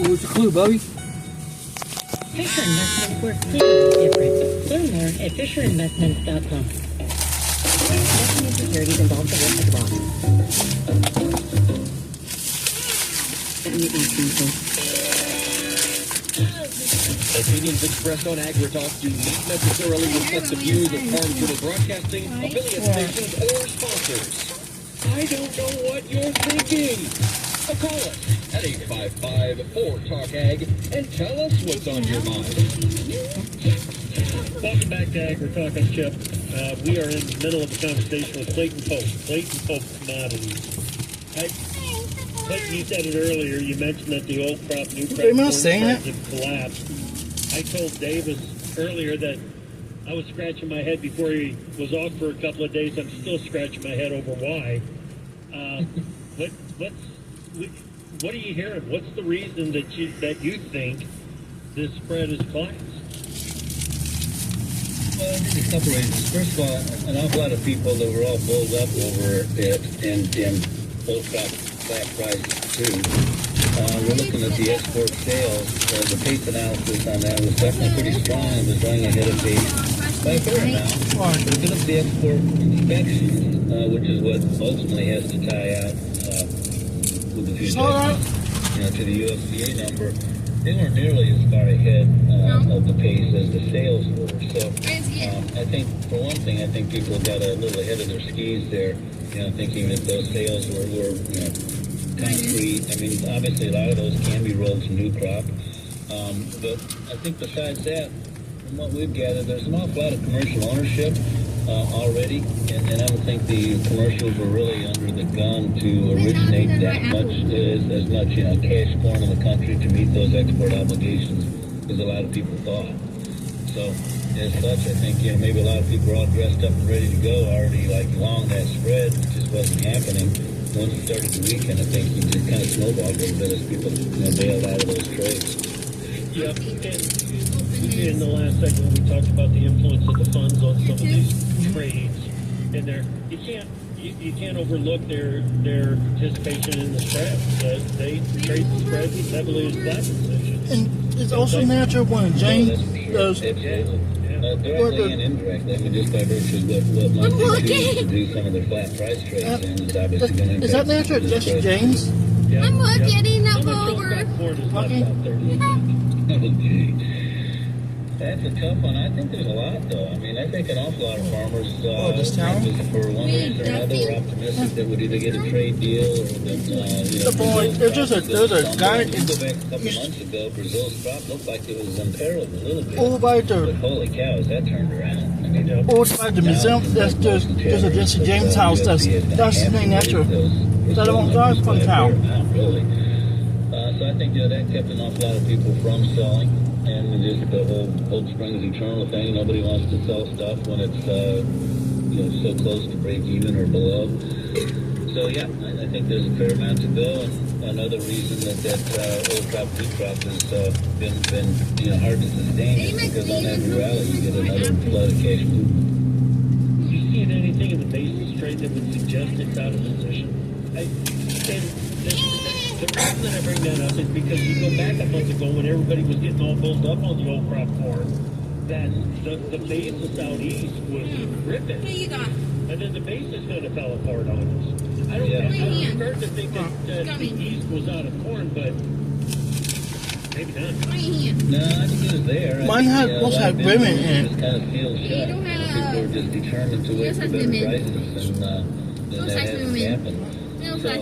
What's the clue, Bobby? Fisher Investments work clearly different. Learn more at FisherInvestments.com. Investing in securities involves the risk of loss. Opinions expressed on AgriTalk do not necessarily reflect the views of Farm Journal Broadcasting, affiliate stations, or sponsors. I don't know what you're thinking. So call us at 855-4-TALK-AG and tell us what's on your mind. Welcome back to AgriTalk. I'm Chip. We are in the middle of a conversation with Clayton Pope. Clayton Pope Commodities. Clayton, you said it earlier. You mentioned that the old crop, new crop corn prices have collapsed. I told Davis earlier that I was scratching my head before he was off for a couple of days. I'm still scratching my head over why. What are you hearing? What's the reason that you think this spread is collapsed? Well, I think a couple reasons. First of all, an awful lot of people that were all bulled up over it and old crop flat prices too. We're looking at the export sales. The pace analysis on that was definitely pretty strong and was running ahead of pace by a fair amount. Looking at the export inspections, which is what ultimately has to tie out with the few to the USDA number, they weren't nearly as far ahead of the pace as the sales were. So I think, for one thing, I think people got a little ahead of their skis there, thinking that those sales were concrete. I mean, obviously a lot of those can be rolled to new crop. But I think besides that, from what we've gathered, there's an awful lot of commercial ownership already, and I don't think the commercials were really under the gun to originate that much, as much cash corn in the country to meet those export obligations as a lot of people thought. So as such, I think maybe a lot of people were all dressed up and ready to go already, like long that spread. It just wasn't happening. Once it started to weaken, I think it just kind of snowballed a little bit as people bailed out of those trades. Yep, and in the last segment we talked about the influence of the funds on some of these trades, and you can't overlook their participation in the spread. They trade the spread heavily as flat positions. And it's also natural when James does. Directly and indirectly, I mean, just by virtue of what money they use to do some of their flat price trades in is obviously going to impact. Is that natural, Jesse James? Yeah. I'm looking up Okay. That's a tough one. I think there's a lot, though. I mean, I think an awful lot of farmers, this town? for one reason or another, were optimistic that would either get a trade deal or that, there's a guy. Go back a couple months ago, Brazil's crop looked like it was imperiled a little bit. All by But the holy cow, has that turned around? I mean, museum. There's a Jesse James house. That's the natural. That I won't drive from town. Really. So I think that kept an awful lot of people from selling. And just the whole Old Springs Eternal thing. Nobody wants to sell stuff when it's so close to break even or below. So yeah, I think there's a fair amount to go. And another reason that old crop, new crop has been hard to sustain is because on every rally you get another flood of cash movement. You seen anything in the basis trade that would suggest it's out of position? The reason that I bring that up is because you go back a month ago when everybody was getting all built up on the old crop corn, that the basis out east was ripping. And then the basis kind of fell apart on us. I'm starting to think that the east was out of corn, but maybe not. No, I think it was there. Mine had women in it. Just kind of sealed shut. People were just determined to wait for better prices, and that hasn't happened. No, we're not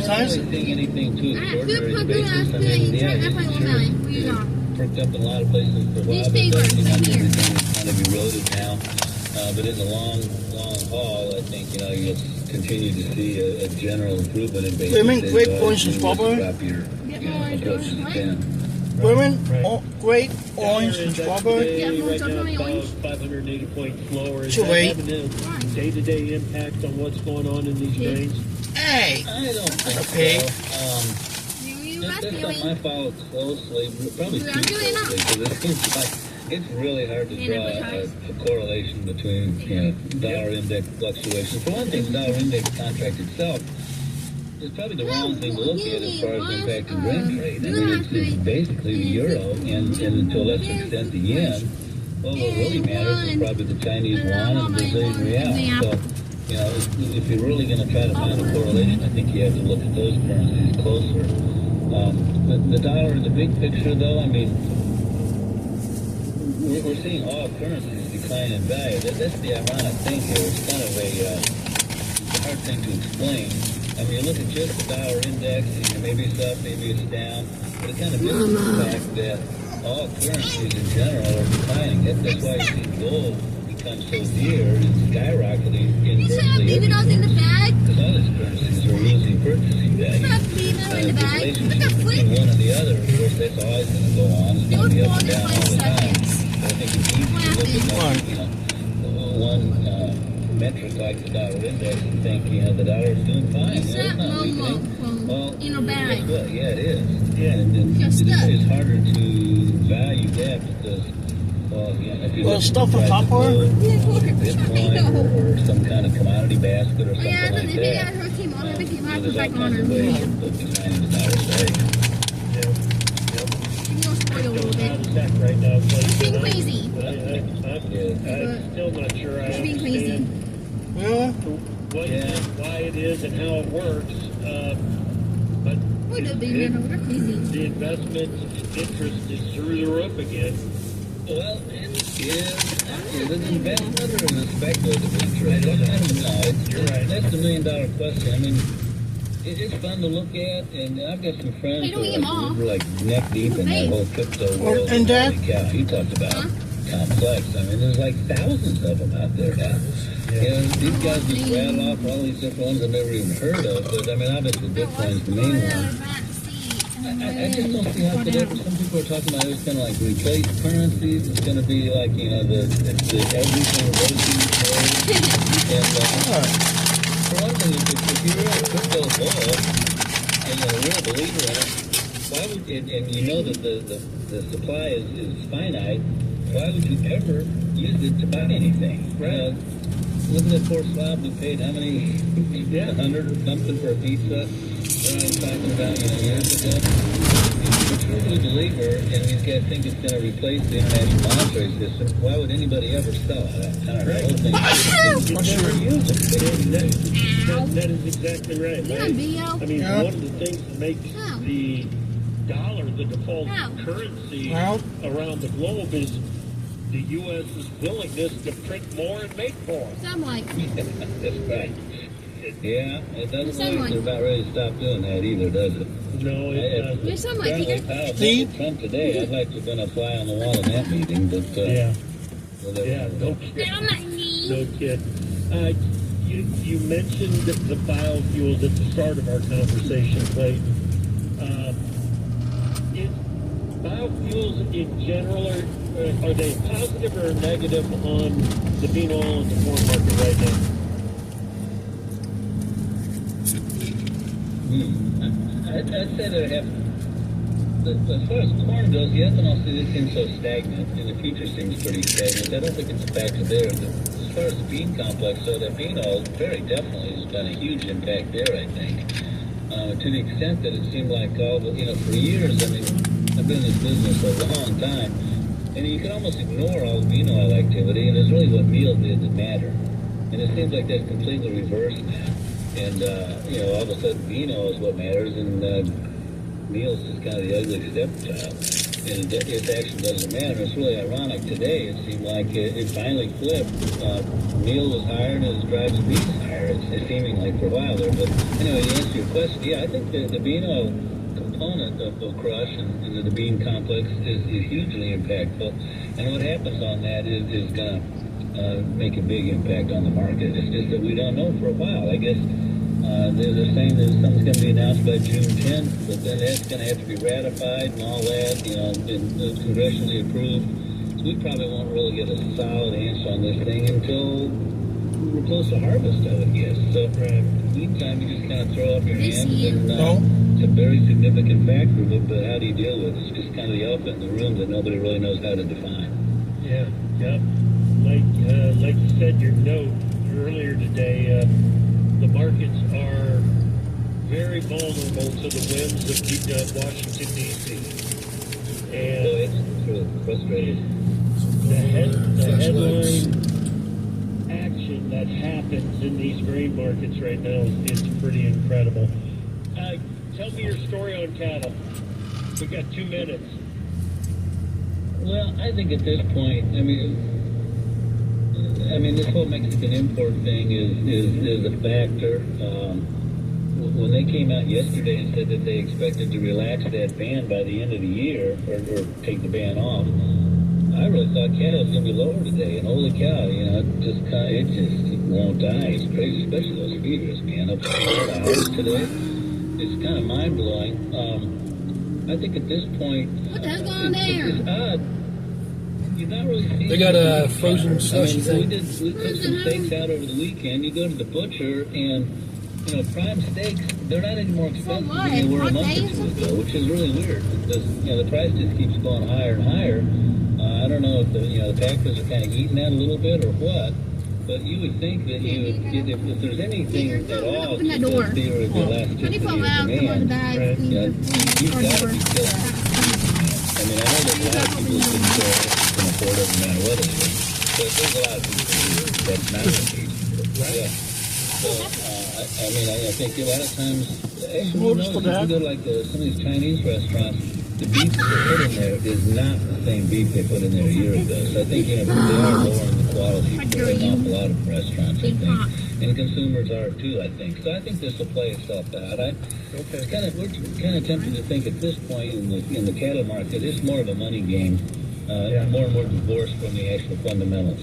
really seeing anything too extraordinary basis. I mean, it's perked up in a lot of places for a while, but everything is kind of eroded now. But in the long haul, I think, you'll continue to see a general improvement in basis. Women, great orange and strawberry. Women, great orange and strawberry. Right now, about 580 points lower. Is Too that late. having a day-to-day impact on what's going on in these grains? Hey, I don't think okay. so. That's something I follow closely, probably too closely, because it seems like it's really hard to draw a correlation between dollar index fluctuations. For one thing, the dollar index contract itself it's probably the wrong thing to look at as far as the impact of grain trade. I mean, it's basically the euro and to a lesser extent the yen. Well, what really matters is probably the Chinese yuan and the Brazilian real. So, you know, if you're really going to try to find a correlation, I think you have to look at those currencies closer. But the dollar in the big picture, though, I mean, we're seeing all currencies decline in value. That's the ironic thing here. It's kind of a hard thing to explain. I mean, you look at just the dollar index, and maybe it's up, maybe it's down, but it kind of misses the fact that all currencies in general are declining. That's why you see gold become so dear and skyrocketing in virtually every currency. Because all these currencies are losing purchasing value. The relationship between one and the other, of course, that's always going to go on. It's going to be up and down all the time. But I think it's easy to look at, you know, one metric like the dollar index and think, you know, the dollar is doing fine. You know, it's not weakening. Well, guess what? Yeah, it is. Yeah, and it's harder to value that because, well, you know, if you look stuff from copper, Bitcoin or some kind of commodity basket or something like that, there's all kinds of ways of designing the dollar value. Right now, It's being crazy. I'm still not sure I It's being crazy. understand why it is and how it works. But They're crazy. the investment interest is through the roof again. Well, is it investment or is it speculative interest? I don't know. You're right. That's the $1 million question. I mean, it's fun to look at, and I've got some friends Hey, don't eat 'em all. who are like neck deep in that whole crypto world. and Dad? Holy cow, he talks about complex. I mean, there's like thousands of them out there now. You know, these guys just rattle off all these different ones I've never even heard of, but I mean, obviously Bitcoin's the main one. I just don't see how it could ever. Some people are talking about it's going to like replace currencies. It's going to be like, you know, the everything rosy trade. And for one thing, if you're a crypto bull and you're a real believer in it, why would and you know that the supply is finite, why would you ever use it to buy anything? Right. Look at that poor slob who paid how many? 100 or something for a pizza. What I was talking about, you know, years ago. If you're a true believer and these guys think it's going to replace the international monetary system, why would anybody ever sell it? I don't know. The whole thing. You never use it. That is exactly right. You on video? I mean, one of the things that makes the dollar the default currency around the globe is the U.S.'s willingness to print more and make more. Some like. That's right. Yeah, it doesn't look like they're about ready to stop doing that either, does it? No, it doesn't. There's some like you Steve? Trump today, I'd like to have been a fly on the wall in that meeting, but no kid. No kid. You mentioned the biofuels at the start of our conversation, Clayton. Biofuels in general, are they positive or negative on the bean oil and the corn market right now? I'd say that as far as corn goes, the ethanol seems so stagnant, and the future seems pretty stagnant. I don't think it's a factor there. As far as the bean complex, so that bean oil very definitely has been a huge impact there, I think. To the extent that it seemed like all the, you know, for years, I mean, I've been in this business for a long time, and you can almost ignore all the bean oil activity, and it's really what meal did that mattered. And it seems like that's completely reversed now. And, you know, all of a sudden bean oil is what matters, and meal's just kind of the ugly stepchild. And its action doesn't matter. It's really ironic. Today, it seemed like it finally flipped. Meal was higher, and it drives the bean higher. It's seeming like for a while there. But anyway, to answer your question, yeah, I think the bean oil component of crush and the bean complex is hugely impactful. And what happens on that is going to make a big impact on the market. It's just that we don't know for a while. I guess they're saying that something's going to be announced by June 10th, but then that's going to have to be ratified and all that, you know, and congressionally approved. So we probably won't really get a solid answer on this thing until we're close to harvest, I would guess. So in the meantime, you just kind of throw up your hands, and it's a very significant factor, but how do you deal with it? It's just kind of the elephant in the room that nobody really knows how to define. Yeah. Like you said, your note earlier today, the markets are very vulnerable to the whims of Washington, D.C. And it's sort of frustrating. the headline action that happens in these grain markets right now is pretty incredible. Tell me your story on cattle. We got 2 minutes. Well, I think at this point, I mean, this whole Mexican import thing is a factor. When they came out yesterday and said that they expected to relax that ban by the end of the year, or take the ban off, I really thought cattle was going to be lower today. And holy cow, it just won't die. It's crazy, especially those feeders, man. Up to 4 hours today. It's kind of mind blowing. I think at this point, What the hell's going on there? it's odd. You're not really seeing. They got a frozen slushy we thing. took some steaks out over the weekend. You go to the butcher and, prime steaks, they're not any more expensive than they were a month or two ago, which is really weird because, the price just keeps going higher and higher. I don't know if the packers are kind of eating that a little bit or what, but you would think that if there's anything at all Open that to door. the theory of elasticity of 24 hours, come on the demand, bag. you've got to be killing. I mean, I know there's a lot of people who can afford it no matter what it is, but there's a lot of people who that's not the case. Yeah. So, I think a lot of times, actually, if you go to like some of these Chinese restaurants, the beef that they put in there is not the same beef they put in there a year ago. So I think, they are lowering the quality for an awful lot of restaurants, I think. And consumers are too, I think. So I think this will play itself out. We're kind of tempted to think at this point in the cattle market, it's more of a money game, more and more divorced from the actual fundamentals.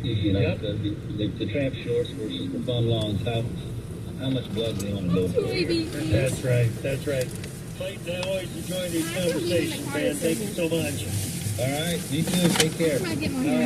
The trap shorts versus the fun longs. How much blood do they want to go for? That's right. Clayton, I always enjoy these conversations, man. Thank you so much. All right, you too. Take care. I get my hair.